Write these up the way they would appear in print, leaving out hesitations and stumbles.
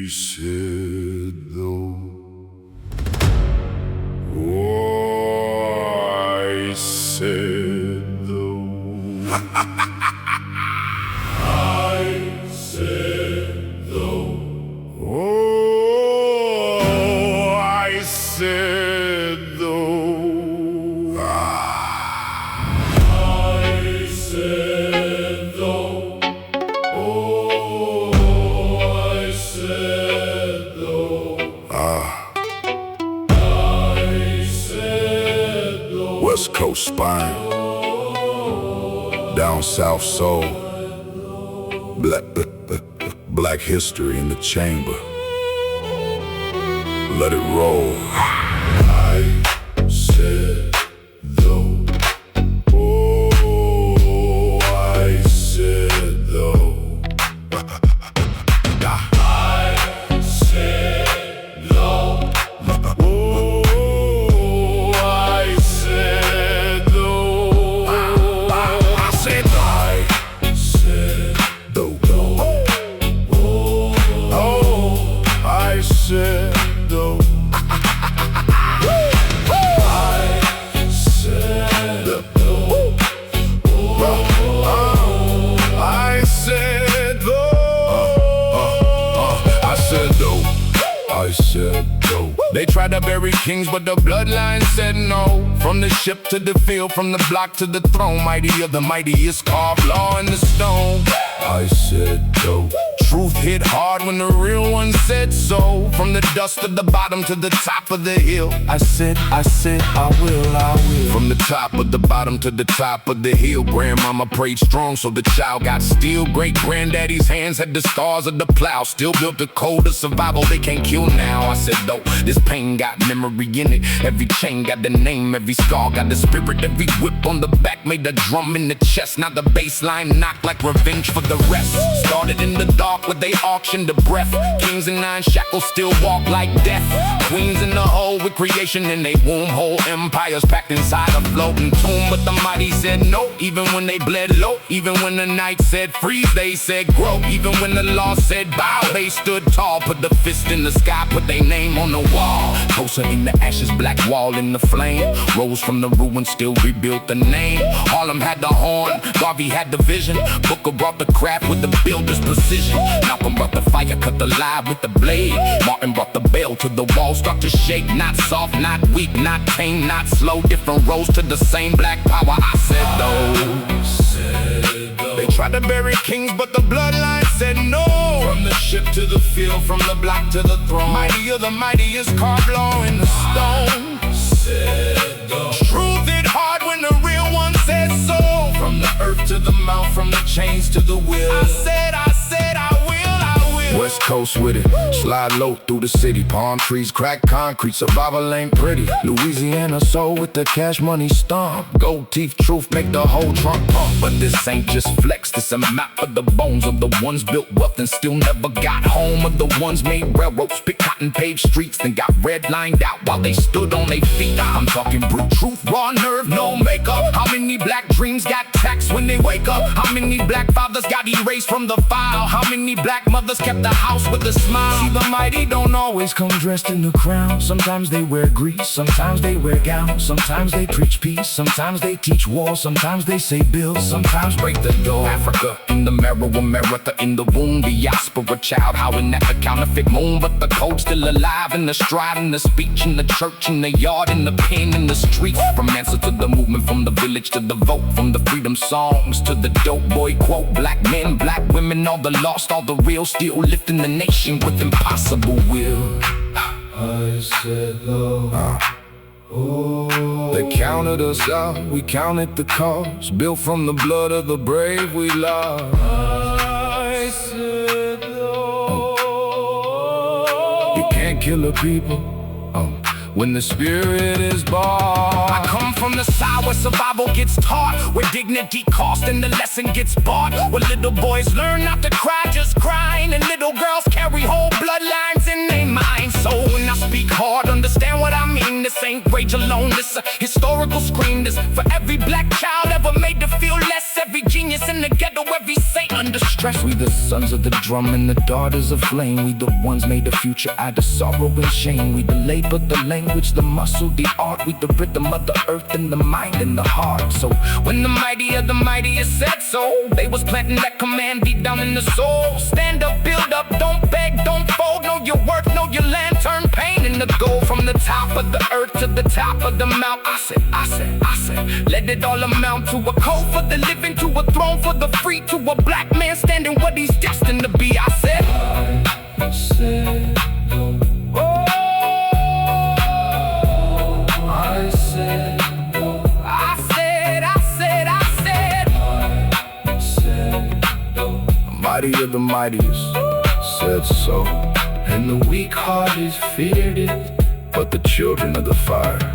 said though. Oh, I said though. I said though. Oh, I said though. I said though. Oh, I said though. I said though. West Coast spine, down South soul, black history in the chamber. Let it roll. I said though. Oh, I said though. I said though. Oh, I said though. I said though. I said though. Oh, I said though. I said though. They tried to bury kings, but the bloodline said no. From the ship to the field, from the block to the throne, mighty of the mightiest carved law in the stone. I said though. Truth hit hard when the real one said so. From the dust to the bottom to the top of the hill, I said, I will, I will. From the top of the bottom to the top of the hill, grandmama prayed strong, so the child got steel. Great granddaddy's hands had the scars of the plow, still built the code of survival they can't kill now. I said though, this pain got memory in it. Every chain got the name, every scar got the spirit. Every whip on the back made a drum in the chest. Now the bass line knocked like revenge for the rest. Started in the dark where they auctioned the breath. Kings in 9 shackles still walk like death. Queens in the hole with creation in they womb. Whole empires packed inside a floating tomb. But the mighty said no, even when they bled low. Even when the night said freeze, they said grow. Even when the law said bow, they stood tall. Put the fist in the sky, put their name on the wall. Closer in the ashes, black wall in the flame. Rose from the ruins, still rebuilt the name. Harlem had the horn, Garvey had the vision. Booker brought the craft with the builder's precision. Malcolm brought the fire, cut the live with the blade. Martin brought the bell to the wall, start to shake. Not soft, not weak, not tame, not slow. Different roads to the same black power. I said though. They tried to bury kings, but the bloodline said no. From the ship to the field, from the block to the throne, mighty of the mightiest carved law in the stone. Truth hit hard when the real one said so. From the earth to the mouth, from the chains to the wheel, I said, I will. West Coast with it, slide low through the city. Palm trees, crack concrete, survival ain't pretty. Louisiana soul with the cash money stomp. Gold teeth, truth make the whole trunk pump. But this ain't just flex, this a map of the bones of the ones built wealth and still never got home. Of the ones made railroads, picked cotton paved streets, and got redlined out while they stood on their feet. I'm talking brute truth, raw nerve, no makeup. How many black dreams got taxed when they wake up? How many black fathers got erased from the file? How many black mothers kept the house with a smile? See, the mighty don't always come dressed in the crown. Sometimes they wear grease, sometimes they wear gowns. Sometimes they preach peace, sometimes they teach war. Sometimes they say build, sometimes break the door. Africa in the marrow, America in the womb. Diaspora child howling at the counterfeit moon. But the code's still alive in the stride, in the speech, in the church, in the yard, in the pen, in the street. From answer to the movement, from the village to the vote, from the freedom songs to the dope boy quote. Black men, black women, all the lost, all the real, still lifting the nation with impossible will. I said low. They counted us out, we counted the cost. Built from the blood of the brave we lost. I said low. You can't kill a people when the spirit is bought. I come from the side where survival gets taught, where dignity cost and the lesson gets bought, where little boys learn not to cry, just crying, and little girls carry whole bloodlines in their minds. So when I speak hard, understand what I mean. This ain't rage alone, this a historical scream. This for every black child ever made to feel less, every genius in the ghetto, every saint under stress. fresh. We the sons of the drum and the daughters of flame. We the ones made the future out of sorrow and shame. We the labor, the language, the muscle, the art. We the rhythm of the earth and the mind and the heart. So when the mighty of the mightiest said so, they was planting that command deep down in the soul. Stand up, build up, don't beg, don't fold. Know your worth, know your land, turn pain into gold. From the top of the earth to the top of the mount, I said, let it all amount to a code for the living, to a throne for the free, to a black man standing what he's destined to be. I said, oh, I said, mighty of the mightiest said so, and the weak-hearted feared it, but the children of the fire,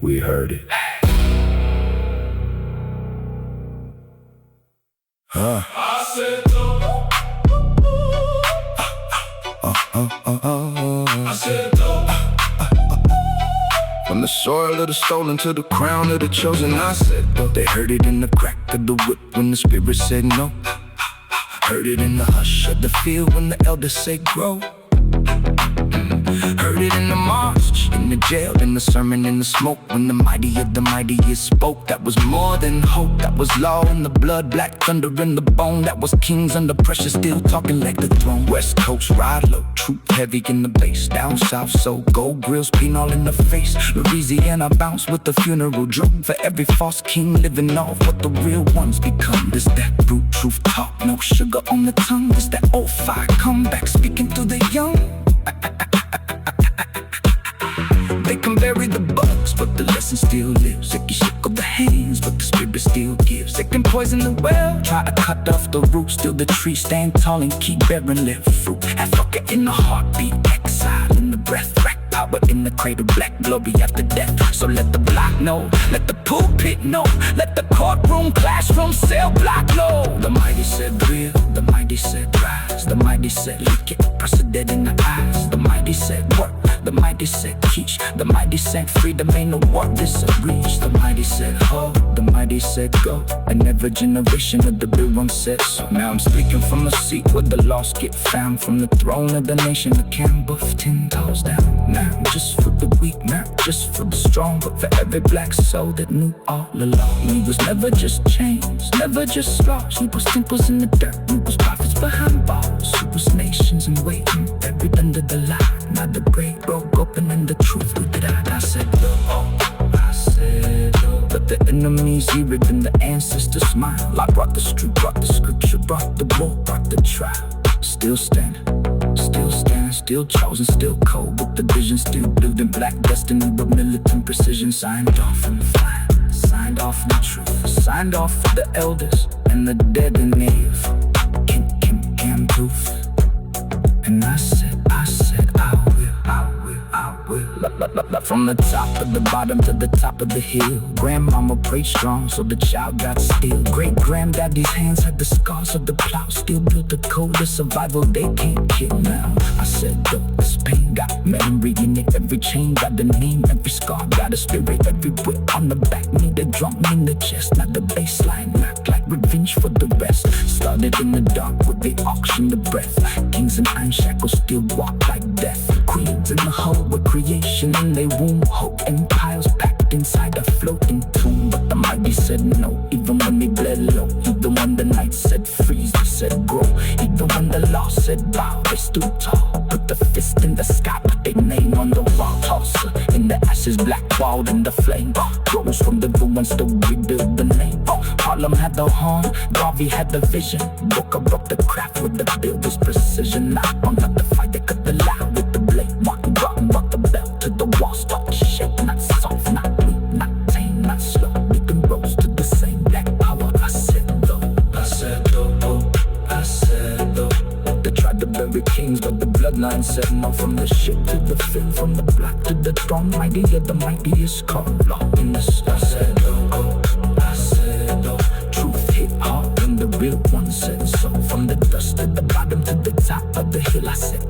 we heard it. I said no. I said no. From the soil of the stolen to the crown of the chosen, I said no. They heard it in the crack of the whip when the spirit said no. Heard it in the hush of the field when the elders say grow. Heard it in the mosque, in the jail, in the sermon, in the smoke, when the mighty of the mightiest spoke. That was more than hope, that was law in the blood, black thunder in the bone. That was kings under pressure, still talking like the throne. West Coast ride low, troop heavy in the bass. Down south, so gold grills, penal in the face. Louisiana bounce with the funeral drum for every false king living off what the real ones become. This that brute truth talk, no sugar on the tongue. This that old fire comeback, speaking to the young. They can bury the bugs, but the lesson still lives. They can shake off the hands, but the spirit still gives. They can poison the well, try to cut off the roots. Still the tree stand tall and keep bearing live fruit. Africa in the heartbeat, exile in the breath. Rack power in the cradle, black glory after death. So let the block know, let the pulpit know, let the courtroom, classroom, cell block know. The mighty said real, the mighty said rise. The mighty said look it, press it dead in the eyes. The mighty said work, the mighty said teach. The mighty said freedom ain't no war disagrees. The mighty said hold, the mighty said go. And every generation of the real one said so. Now I'm speaking from a seat where the lost get found. From the throne of the nation, the KING-KAMBUF 10 toes down. Now just for the weak, not just for the strong, but for every black soul that knew all along. He was never just chains, never just scars. He was temples in the dirt, he was prophets behind bars. He was nations in waiting, buried under the lie. Now the grave broke open and the truth we died. I said no, I said no. But the enemies hear it and the ancestors smile. I brought the street, brought the scripture, brought the war, brought the trial. Still standing, still chosen, still cold. With the vision still building, black destiny but militant precision. Signed off in the fire, signed off in the truth. Signed off for the elders and the dead and native. KING-KAMBUF. And I said, I will. From the top of the bottom to the top of the hill. Grandmama prayed strong, so the child got still. Great-granddaddy's hands had the scars of the plow. Still built the code of survival they can't kill now. I said, though this pain got memory in it. Every chain got the name, every scar got a spirit. Every whip on the back, need a drum in the chest. Not the baseline, act like revenge for the rest. Started in the dark with the auction, the breath. Kings and iron shackles still walk like death. Queens in the hull with creation in they womb. Hope empires packed inside a floating tomb. But the mighty said no, even when they bled low. Even when the night said freeze, they said grow. Even when the law said bow, they stood tall. Put the fist in the sky, put their name on the wall. Tulsa in the ashes, black walled in the flame. Rose from the ruins to rebuild the name. Harlem had the horn, Garvey had the vision. Booker broke the craft with the builder's precision. Not on not the fight, they cut the loud with the blade. Martin Rotten brought the bell to the wall, start to shake. Not soft, not weak, not tame, not slow. We can rose to the same black power. I said though, I said though, I said though. They tried to bury kings, but the bloodline said no. From the ship to the field, from the black to the throne. Mighty of the mightiest called law in the sky. I said though, I said though. Truth hit hard and the real one said so. From the dust to the bottom to the top of the hill, I said